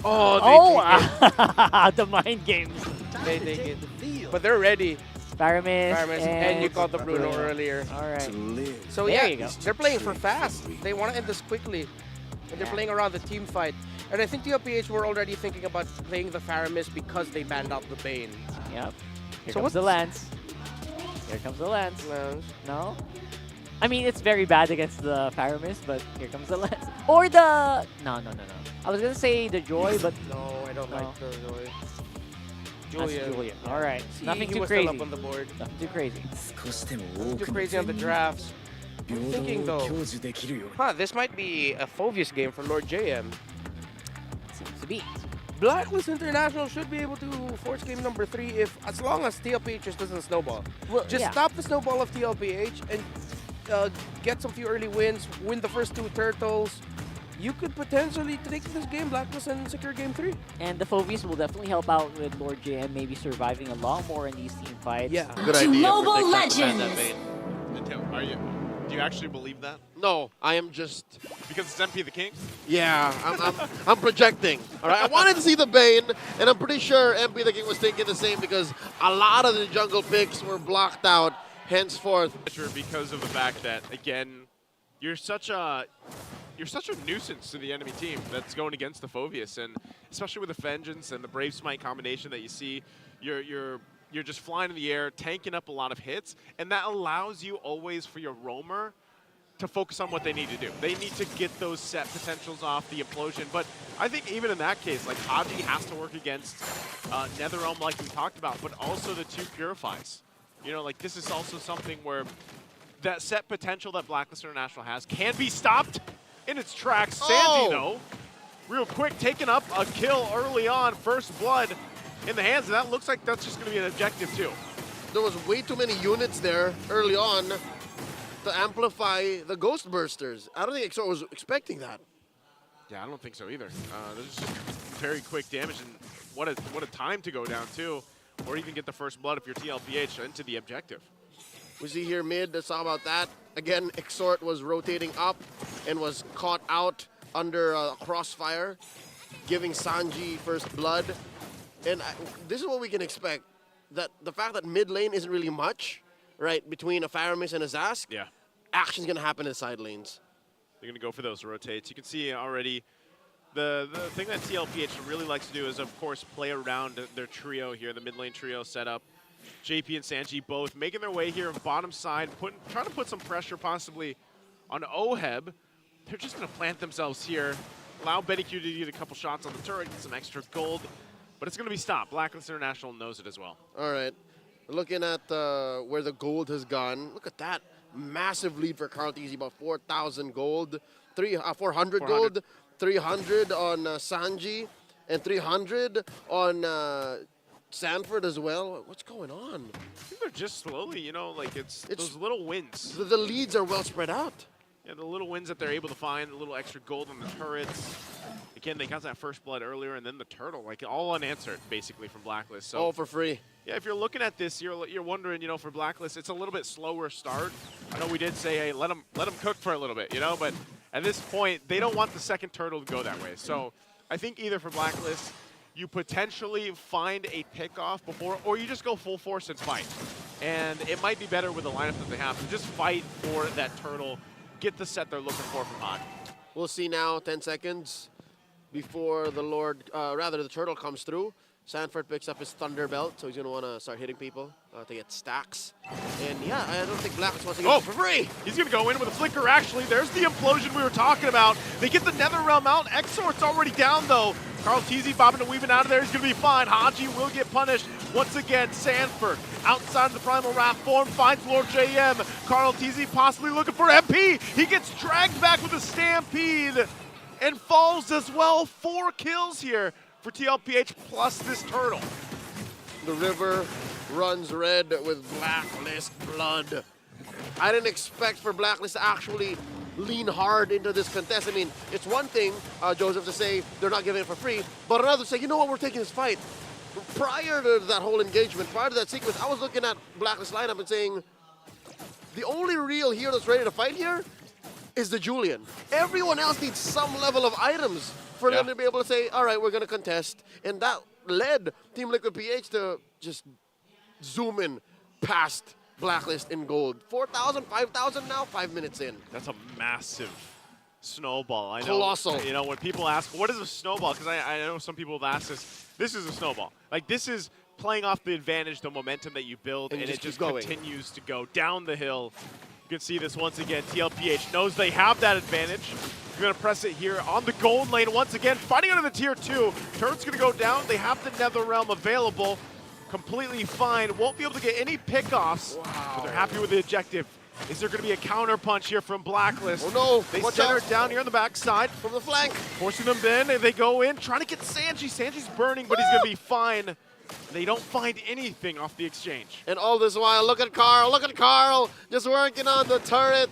Oh, the mind games. They take it. But they're ready. Paramis, And you caught the Bruno earlier. All right. So There yeah, you go. they're playing for fast. They want to end this quickly. And they're playing around the team fight. And I think TLPH were already thinking about playing the Faramis because they banned out the Bane. Yep. Here So comes the Lance. Here comes the Lance. Lance. No? I mean, it's very bad against the Faramis, but here comes the Lance. Or the... No. I was going to say the Joy, but... No, I don't No. like the Joy. That's Julian. All right. Nothing he too was crazy. still up on the board. Nothing too crazy. Nothing too crazy on the drafts. I'm thinking though, this might be a Phoveus game for Lord JM. Seems to be. Blacklist International should be able to force game number 3 as long as TLPH just doesn't snowball. Well, Just yeah. stop the snowball of TLPH and get some few early wins, win the first 2 turtles. You could potentially take this game, Blacklist, and secure game 3. And the Phoveus will definitely help out with Lord JM, maybe surviving a lot more in these team fights. Yeah. Good idea. Mobile for Nick not to ban Legends. that Bane. Do you actually believe that? No, I am just. Because it's MP the King? Yeah, I'm projecting. All right, I wanted to see the Bane, and I'm pretty sure MP the King was thinking the same because a lot of the jungle picks were blocked out. Henceforth, Because of the fact that, again, you're such a nuisance to the enemy team that's going against the Phoveus, and especially with the Vengeance and the Brave Smite combination that you see, you're just flying in the air, tanking up a lot of hits, and that allows you always for your roamer to focus on what they need to do. They need to get those set potentials off the implosion, but I think even in that case, like Haji has to work against Netherrealm like we talked about, but also the 2 Purifies. You know, like this is also something where that set potential that Blacklist International has can be stopped in its tracks. Sanji, though, real quick, taking up a kill early on, first blood in the hands, and that looks like that's just going to be an objective too. there was way too many units there early on to amplify the Ghost Bursters. I don't think XOR was expecting that. Yeah, I don't think so either. There's just very quick damage, and what a time to go down too, or even get the first blood if you're TLPH into the objective. We see here mid, let's talk about that. Again, Exort was rotating up and was caught out under crossfire, giving Sanji first blood. And this is what we can expect. That the fact that mid lane isn't really much, right, between a Faramis and a Zask, Yeah. action's gonna happen in the side lanes. They're going to go for those rotates. You can see already the thing that TLPH really likes to do is, of course, play around their trio here, the mid lane trio setup. JP and Sanji both making their way here bottom side, trying to put some pressure possibly on Oheb. They're just going to plant themselves here, allow Betty Q to get a couple shots on the turret, get some extra gold, but it's going to be stopped. Blacklist International knows it as well. All right, looking at where the gold has gone, look at that. Massive lead for Carl Tizzy, about 4,000 gold, 400 gold, 300 on Sanji, and 300 on Sanford as well. What's going on? I think they're just slowly, you know, like it's those little wins. The leads are well spread out. Yeah, the little wins that they're able to find, a little extra gold on the turrets. Again, they got that first blood earlier, and then the turtle, like all unanswered, basically, from Blacklist. So, All for free. yeah, if you're looking at this, you're wondering, you know, for Blacklist, it's a little bit slower start. I know we did say, hey, let them cook for a little bit, you know, but at this point, they don't want the second turtle to go that way. So I think either for Blacklist, you potentially find a pickoff before, or you just go full force and fight. And it might be better with the lineup that they have to just fight for that turtle, get the set they're looking for from Hot. We'll see now, 10 seconds before the turtle comes through. Sanford picks up his Thunder Belt, so he's going to want to start hitting people to get stacks. And yeah, I don't think Blacklist wants to get it for free. He's going to go in with a flicker, actually. There's the implosion we were talking about. They get the Netherrealm out. Exort's already down, though. Carl Tizzy bobbing and weaving out of there. He's going to be fine. Haji will get punished. Once again, Sanford outside of the Primal Wrath form finds Lord JM. Carl Tizzy possibly looking for MP. He gets dragged back with a Stampede and falls as well. 4 kills here for TLPH plus this turtle. The river runs red with Blacklist blood. I didn't expect for Blacklist to actually lean hard into this contest. I mean, it's one thing, Joseph, to say they're not giving it for free, but another to say, you know what, we're taking this fight. Prior to that whole engagement, prior to that sequence, I was looking at Blacklist lineup and saying, the only real hero that's ready to fight here is the Julian. Everyone else needs some level of items for them to be able to say, all right, we're going to contest. And that led Team Liquid PH to just zoom in past Blacklist in gold. 4,000, 5,000 now, 5 minutes in. That's a massive snowball. I know, Colossal. You know, when people ask, what is a snowball? Because I know some people have asked this is a snowball. Like, this is playing off the advantage, the momentum that you build, and it just continues to go down the hill. You can see this once again. TLPH knows they have that advantage. You're going to press it here on the gold lane once again, fighting under the tier 2. Turret's going to go down. They have the Nether Realm available. Completely fine. Won't be able to get any pickoffs, but they're happy with the objective. Is there going to be a counter punch here from Blacklist? Oh no! They center it down here on the backside. From the flank. Forcing them in, and they go in, trying to get Sanji. Sanji's burning, but he's going to be fine. They don't find anything off the exchange. And all this while, look at Carl, just working on the turret.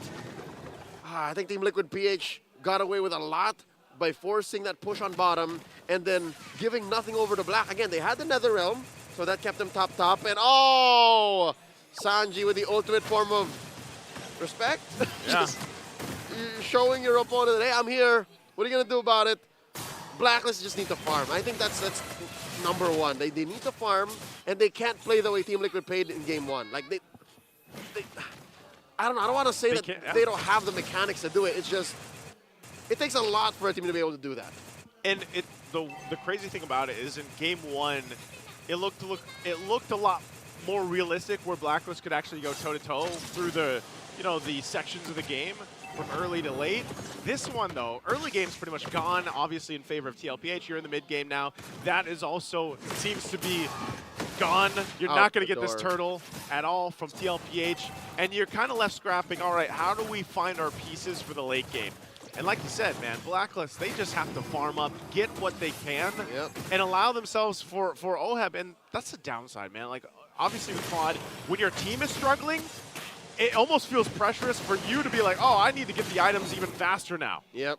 I think Team Liquid PH got away with a lot by forcing that push on bottom and then giving nothing over to Black. Again, they had the Nether Realm, so that kept them top. And oh! Sanji with the ultimate form of respect. Yeah. Just showing your opponent, hey, I'm here. What are you going to do about it? Blacklist just need to farm. I think that's number one. They need to farm, and they can't play the way Team Liquid played in game 1. Like, I don't know. I don't want to say that they don't have the mechanics to do it. It's just, it takes a lot for a team to be able to do that. And the crazy thing about it is in game 1, it looked a lot more realistic, where Blacklist could actually go toe-to-toe through the sections of the game from early to late. This one, though, early game's pretty much gone, obviously in favor of TLPH. You're in the mid game now. That is also seems to be gone. You're not going to get this turtle at all from TLPH, and you're kind of left scrapping, all right, how do we find our pieces for the late game? And like you said, man, Blacklist, they just have to farm up, get what they can, and allow themselves for OHEB, and that's the downside, man. Like, obviously with Claude, when your team is struggling, it almost feels pressurous for you to be like, oh, I need to get the items even faster now. Yep.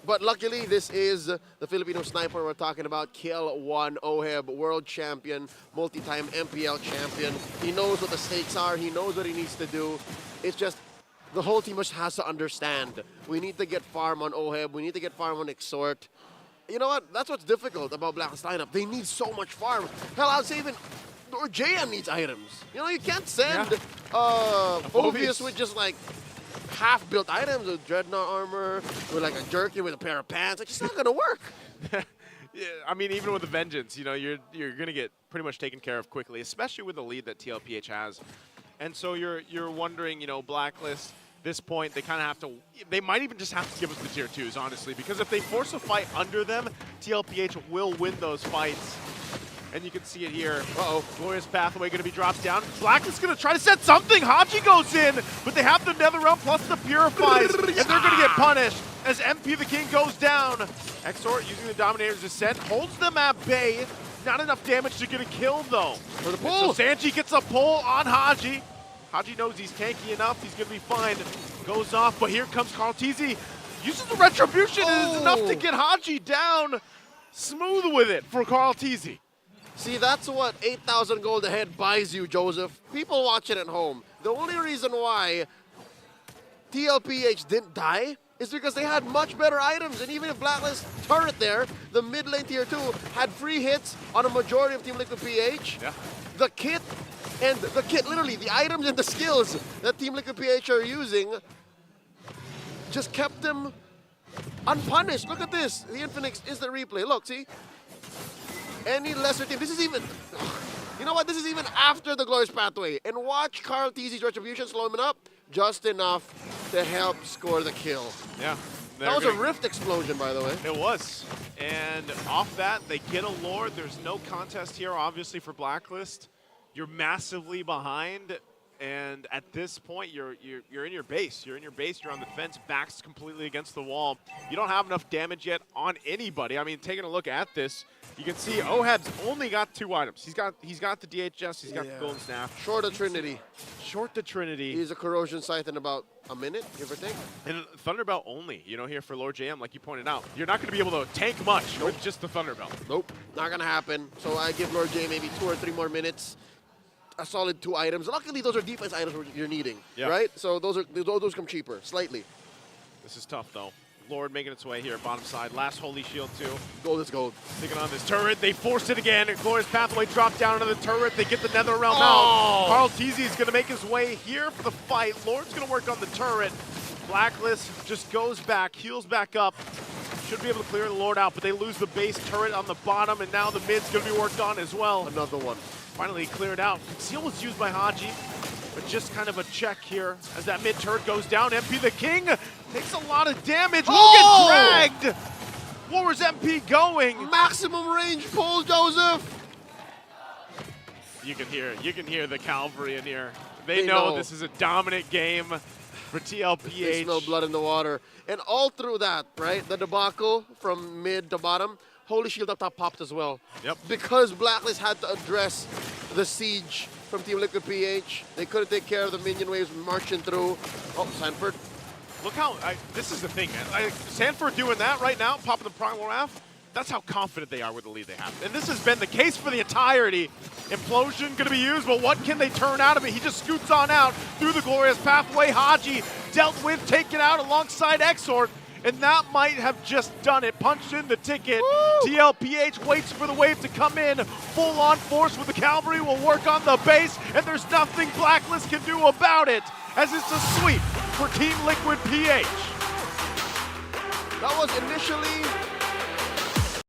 But luckily, this is the Filipino sniper we're talking about, Kill One OHEB, world champion, multi-time MPL champion. He knows what the stakes are. He knows what he needs to do. It's just the whole team just has to understand. We need to get farm on OHEB. We need to get farm on Exhort. You know what? That's what's difficult about Blacklist lineup. They need so much farm. Hell, I would say even or JM needs items. You know, you can't send Phobius with just like half-built items with Dreadnought armor, with like a jerkin with a pair of pants. It's just not gonna work. Yeah, I mean, even with the Vengeance, you know, you're gonna get pretty much taken care of quickly, especially with the lead that TLPH has. And so you're wondering, you know, Blacklist. This point, they kind of have to. They might even just have to give us the tier 2s, honestly, because if they force a fight under them, TLPH will win those fights. And you can see it here. Uh-oh. Glorious Pathway going to be dropped down. Blacklist going to try to set something. Haji goes in, but they have the Nether Realm plus the Purifies, and they're going to get punished as MP the King goes down. Exhort using the Dominator's Descent holds them at bay. Not enough damage to get a kill, though. For the pull. So Sanji gets a pull on Haji. Haji knows he's tanky enough. He's going to be fine. Goes off, but here comes comrades-in-arms. Uses the Retribution, and it's enough to get Haji down. Smooth with it for comrades-in-arms. See, that's what 8,000 gold ahead buys you, Joseph. People watching at home. The only reason why TLPH didn't die is because they had much better items. And even if Blacklist turret there, the mid lane tier 2 had free hits on a majority of Team Liquid PH. Yeah. The kit, literally, the items and the skills that Team Liquid PH are using just kept them unpunished. Look at this. The Infinix instant replay. Look, see? Any lesser team, this is even, you know what, this is even after the Glorious Pathway. And watch comrades-in-arms' Retribution slow him up just enough to help score the kill. Yeah. That was a Rift explosion, by the way. It was. And off that, they get a Lord. There's no contest here, obviously, for Blacklist. You're massively behind. And at this point, you're in your base. You're in your base. You're on the defense. Back's completely against the wall. You don't have enough damage yet on anybody. I mean, taking a look at this, you can see OHEB's only got 2 items. He's got the DHS. He's got the Golden Staff. Short of Trinity. Short the Trinity. He's a Corrosion Scythe in about a minute, give or take. And Thunderbelt only, you know, here for Lord JM, like you pointed out. You're not going to be able to tank much with just the Thunderbelt. Nope, not going to happen. So I give Lord J maybe 2 or 3 more minutes. A solid 2 items. Luckily, those are defense items you're needing, right? So those come cheaper, slightly. This is tough, though. Lord making its way here, bottom side. Last Holy Shield too. Gold is gold. Sticking on this turret. They forced it again. Glorious Pathway dropped down into the turret. They get the Nether Realm out. Carl Teasy is going to make his way here for the fight. Lord's going to work on the turret. Blacklist just goes back, heals back up. Should be able to clear the Lord out, but they lose the base turret on the bottom, and now the mid's going to be worked on as well. Another one. Finally cleared out. Conceal was used by Haji, but just kind of a check here as that mid turret goes down. MP the King takes a lot of damage. Will get dragged. Where was MP going? Maximum range pull, Joseph. You can hear the cavalry in here. They know this is a dominant game for TLPH. They smell blood in the water. And all through that, right, the debacle from mid to bottom, Holy Shield up top popped as well. Yep. Because Blacklist had to address the siege from Team Liquid PH. They couldn't take care of the minion waves marching through. Oh, Sanford. Look how, this is the thing, man. Sanford doing that right now, popping the Primal Wrath, that's how confident they are with the lead they have. And this has been the case for the entirety. Implosion going to be used, but what can they turn out of it? He just scoots on out through the Glorious Pathway. Haji dealt with, taken out alongside Exort, and that might have just done it. Punched in the ticket. Woo! TLPH waits for the wave to come in. Full on force with the cavalry will work on the base, and there's nothing Blacklist can do about it, as it's a sweep for Team Liquid PH. That was initially